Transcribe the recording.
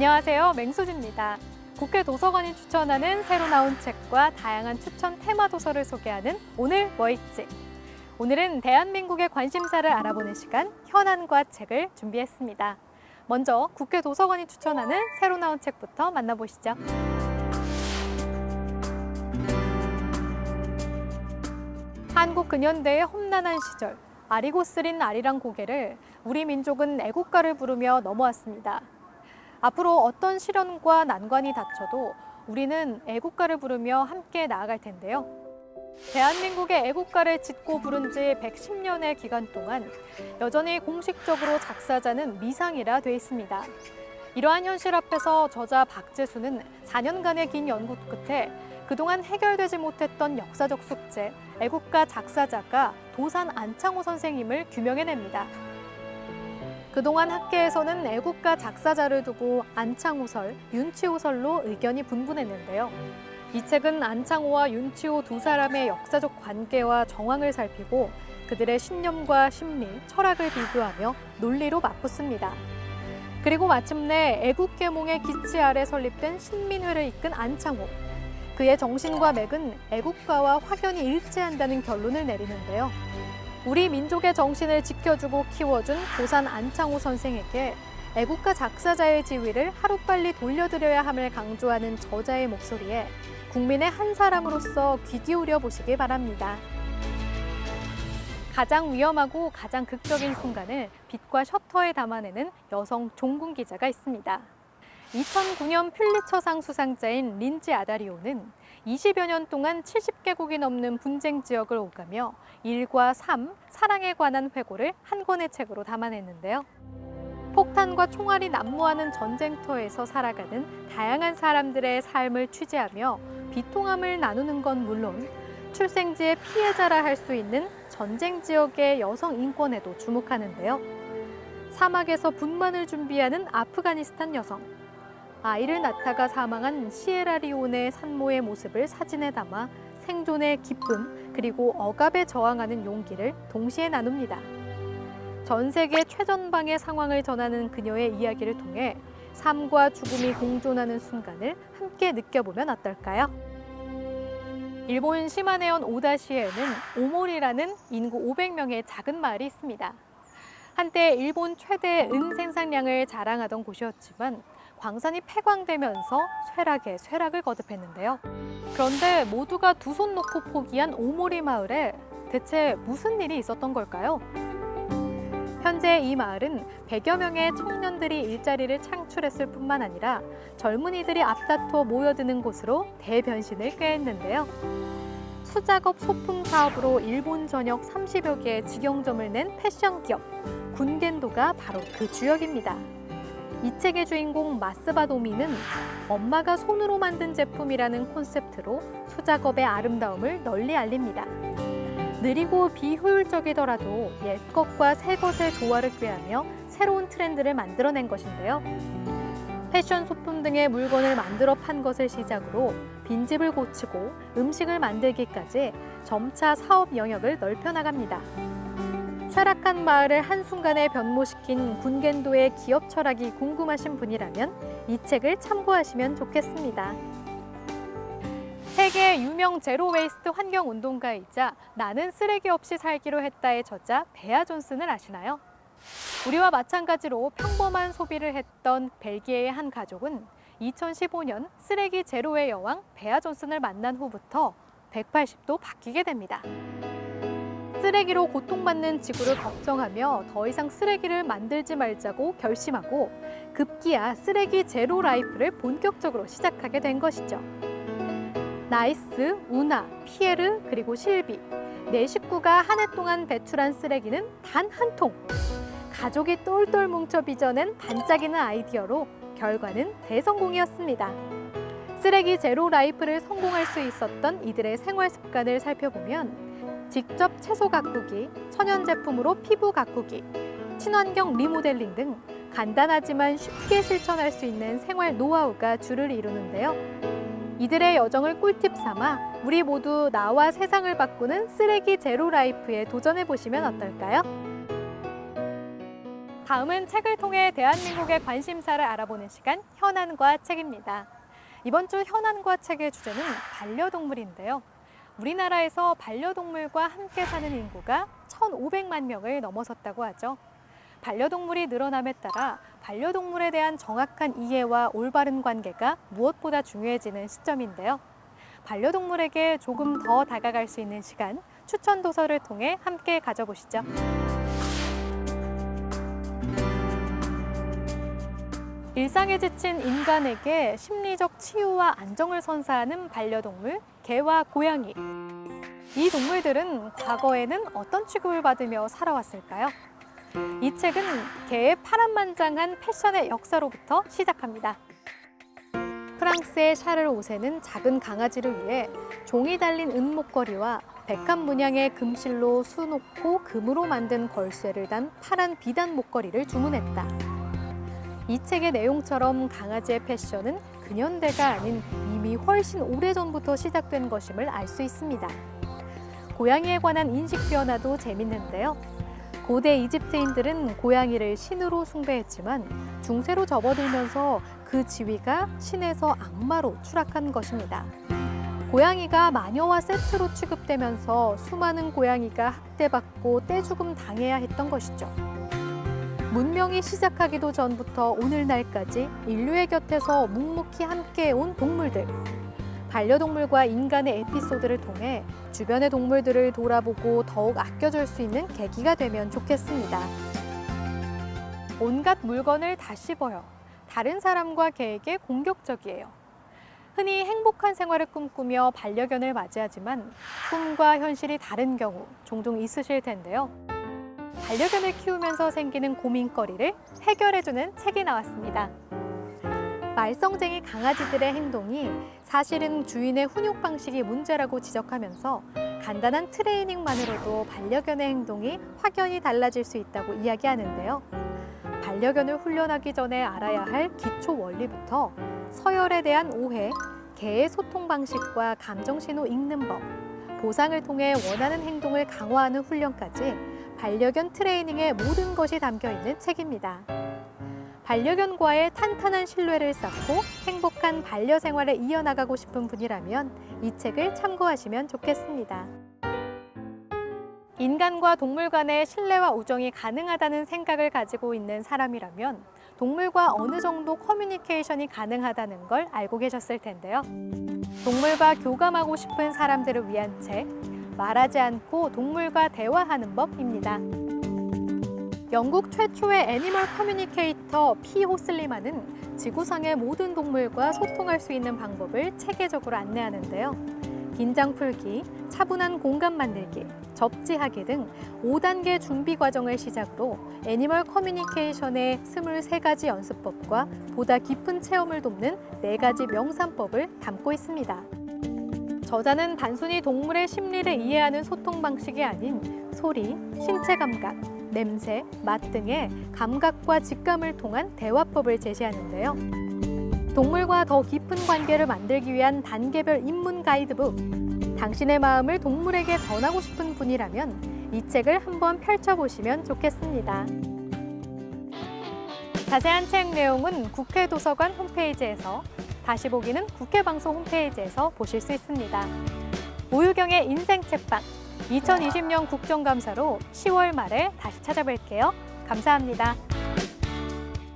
안녕하세요. 맹수지입니다. 국회 도서관이 추천하는 새로 나온 책과 다양한 추천 테마 도서를 소개하는 오늘 뭐 읽지? 오늘은 대한민국의 관심사를 알아보는 시간 현안과 책을 준비했습니다. 먼저 국회 도서관이 추천하는 새로 나온 책부터 만나보시죠. 한국 근현대의 험난한 시절, 아리고 쓰린 아리랑 고개를 우리 민족은 애국가를 부르며 넘어왔습니다. 앞으로 어떤 시련과 난관이 닥쳐도 우리는 애국가를 부르며 함께 나아갈 텐데요. 대한민국의 애국가를 짓고 부른 지 110년의 기간 동안 여전히 공식적으로 작사자는 미상이라 돼 있습니다. 이러한 현실 앞에서 저자 박재수는 4년간의 긴 연구 끝에 그동안 해결되지 못했던 역사적 숙제, 애국가 작사자가 도산 안창호 선생님을 규명해냅니다. 그동안 학계에서는 애국가 작사자를 두고 안창호설, 윤치호설로 의견이 분분했는데요. 이 책은 안창호와 윤치호 두 사람의 역사적 관계와 정황을 살피고 그들의 신념과 심리, 철학을 비교하며 논리로 맞붙습니다. 그리고 마침내 애국계몽의 기치 아래 설립된 신민회를 이끈 안창호. 그의 정신과 맥은 애국가와 확연히 일치한다는 결론을 내리는데요. 우리 민족의 정신을 지켜주고 키워준 도산 안창호 선생에게 애국가 작사자의 지위를 하루빨리 돌려드려야 함을 강조하는 저자의 목소리에 국민의 한 사람으로서 귀 기울여 보시기 바랍니다. 가장 위험하고 가장 극적인 순간을 빛과 셔터에 담아내는 여성 종군 기자가 있습니다. 2009년 퓰리처상 수상자인 린지 아다리오는 20여 년 동안 70개국이 넘는 분쟁 지역을 오가며 일과 삶, 사랑에 관한 회고를 한 권의 책으로 담아냈는데요. 폭탄과 총알이 난무하는 전쟁터에서 살아가는 다양한 사람들의 삶을 취재하며 비통함을 나누는 건 물론 출생지의 피해자라 할 수 있는 전쟁 지역의 여성 인권에도 주목하는데요. 사막에서 분만을 준비하는 아프가니스탄 여성, 아이를 낳다가 사망한 시에라리온의 산모의 모습을 사진에 담아 생존의 기쁨 그리고 억압에 저항하는 용기를 동시에 나눕니다. 전 세계 최전방의 상황을 전하는 그녀의 이야기를 통해 삶과 죽음이 공존하는 순간을 함께 느껴보면 어떨까요? 일본 시마네현 오다시에는 오모리라는 인구 500명의 작은 마을이 있습니다. 한때 일본 최대의 은 생산량을 자랑하던 곳이었지만 광산이 폐광되면서 쇠락에 쇠락을 거듭했는데요. 그런데 모두가 두 손 놓고 포기한 오모리 마을에 대체 무슨 일이 있었던 걸까요? 현재 이 마을은 100여 명의 청년들이 일자리를 창출했을 뿐만 아니라 젊은이들이 앞다퉈 모여드는 곳으로 대변신을 꾀했는데요. 수작업 소품 사업으로 일본 전역 30여 개의 직영점을 낸 패션 기업 군겐도가 바로 그 주역입니다. 이 책의 주인공 마스바 도미는 엄마가 손으로 만든 제품이라는 콘셉트로 수작업의 아름다움을 널리 알립니다. 느리고 비효율적이더라도 옛것과 새것의 조화를 꾀하며 새로운 트렌드를 만들어낸 것인데요. 패션 소품 등의 물건을 만들어 판 것을 시작으로 빈집을 고치고 음식을 만들기까지 점차 사업 영역을 넓혀나갑니다. 쇠락한 마을을 한순간에 변모시킨 군겐도의 기업 철학이 궁금하신 분이라면 이 책을 참고하시면 좋겠습니다. 세계 유명 제로 웨이스트 환경운동가이자 나는 쓰레기 없이 살기로 했다의 저자 베아 존슨을 아시나요? 우리와 마찬가지로 평범한 소비를 했던 벨기에의 한 가족은 2015년 쓰레기 제로의 여왕 베아 존슨을 만난 후부터 180도 바뀌게 됩니다. 쓰레기로 고통받는 지구를 걱정하며 더 이상 쓰레기를 만들지 말자고 결심하고 급기야 쓰레기 제로 라이프를 본격적으로 시작하게 된 것이죠. 나이스, 우나, 피에르 그리고 실비 네 식구가 한 해 동안 배출한 쓰레기는 단 한 통. 가족이 똘똘 뭉쳐 빚어낸 반짝이는 아이디어로 결과는 대성공이었습니다. 쓰레기 제로 라이프를 성공할 수 있었던 이들의 생활 습관을 살펴보면 직접 채소 가꾸기, 천연 제품으로 피부 가꾸기, 친환경 리모델링 등 간단하지만 쉽게 실천할 수 있는 생활 노하우가 주를 이루는데요. 이들의 여정을 꿀팁 삼아 우리 모두 나와 세상을 바꾸는 쓰레기 제로 라이프에 도전해 보시면 어떨까요? 다음은 책을 통해 대한민국의 관심사를 알아보는 시간, 현안과 책입니다. 이번 주 현안과 책의 주제는 반려동물인데요. 우리나라에서 반려동물과 함께 사는 인구가 1,500만 명을 넘어섰다고 하죠. 반려동물이 늘어남에 따라 반려동물에 대한 정확한 이해와 올바른 관계가 무엇보다 중요해지는 시점인데요. 반려동물에게 조금 더 다가갈 수 있는 시간, 추천 도서를 통해 함께 가져보시죠. 일상에 지친 인간에게 심리적 치유와 안정을 선사하는 반려동물, 개와 고양이. 이 동물들은 과거에는 어떤 취급을 받으며 살아왔을까요? 이 책은 개의 파란만장한 패션의 역사로부터 시작합니다. 프랑스의 샤를 5세는 작은 강아지를 위해 종이 달린 은목걸이와 백합 문양의 금실로 수놓고 금으로 만든 걸쇠를 단 파란 비단 목걸이를 주문했다. 이 책의 내용처럼 강아지의 패션은 근현대가 아닌 이미 훨씬 오래전부터 시작된 것임을 알 수 있습니다. 고양이에 관한 인식 변화도 재밌는데요. 고대 이집트인들은 고양이를 신으로 숭배했지만 중세로 접어들면서 그 지위가 신에서 악마로 추락한 것입니다. 고양이가 마녀와 세트로 취급되면서 수많은 고양이가 학대받고 떼죽음 당해야 했던 것이죠. 문명이 시작하기도 전부터 오늘날까지 인류의 곁에서 묵묵히 함께해온 동물들. 반려동물과 인간의 에피소드를 통해 주변의 동물들을 돌아보고 더욱 아껴줄 수 있는 계기가 되면 좋겠습니다. 온갖 물건을 다 씹어요. 다른 사람과 개에게 공격적이에요. 흔히 행복한 생활을 꿈꾸며 반려견을 맞이하지만 꿈과 현실이 다른 경우 종종 있으실 텐데요. 반려견을 키우면서 생기는 고민거리를 해결해주는 책이 나왔습니다. 말썽쟁이 강아지들의 행동이 사실은 주인의 훈육 방식이 문제라고 지적하면서 간단한 트레이닝만으로도 반려견의 행동이 확연히 달라질 수 있다고 이야기하는데요. 반려견을 훈련하기 전에 알아야 할 기초 원리부터 서열에 대한 오해, 개의 소통 방식과 감정신호 읽는 법, 보상을 통해 원하는 행동을 강화하는 훈련까지 반려견 트레이닝의 모든 것이 담겨 있는 책입니다. 반려견과의 탄탄한 신뢰를 쌓고 행복한 반려 생활을 이어나가고 싶은 분이라면 이 책을 참고하시면 좋겠습니다. 인간과 동물 간의 신뢰와 우정이 가능하다는 생각을 가지고 있는 사람이라면 동물과 어느 정도 커뮤니케이션이 가능하다는 걸 알고 계셨을 텐데요. 동물과 교감하고 싶은 사람들을 위한 책, 말하지 않고 동물과 대화하는 법입니다. 영국 최초의 애니멀 커뮤니케이터 피 호슬리만은 지구상의 모든 동물과 소통할 수 있는 방법을 체계적으로 안내하는데요. 긴장 풀기, 차분한 공간 만들기, 접지하기 등 5단계 준비 과정을 시작으로 애니멀 커뮤니케이션의 23가지 연습법과 보다 깊은 체험을 돕는 4가지 명상법을 담고 있습니다. 저자는 단순히 동물의 심리를 이해하는 소통 방식이 아닌 소리, 신체 감각, 냄새, 맛 등의 감각과 직감을 통한 대화법을 제시하는데요. 동물과 더 깊은 관계를 만들기 위한 단계별 입문 가이드북. 당신의 마음을 동물에게 전하고 싶은 분이라면 이 책을 한번 펼쳐보시면 좋겠습니다. 자세한 책 내용은 국회 도서관 홈페이지에서, 다시 보기는 국회 방송 홈페이지에서 보실 수 있습니다. 오유경의 인생 책방, 2020년 국정감사로 10월 말에 다시 찾아뵐게요. 감사합니다.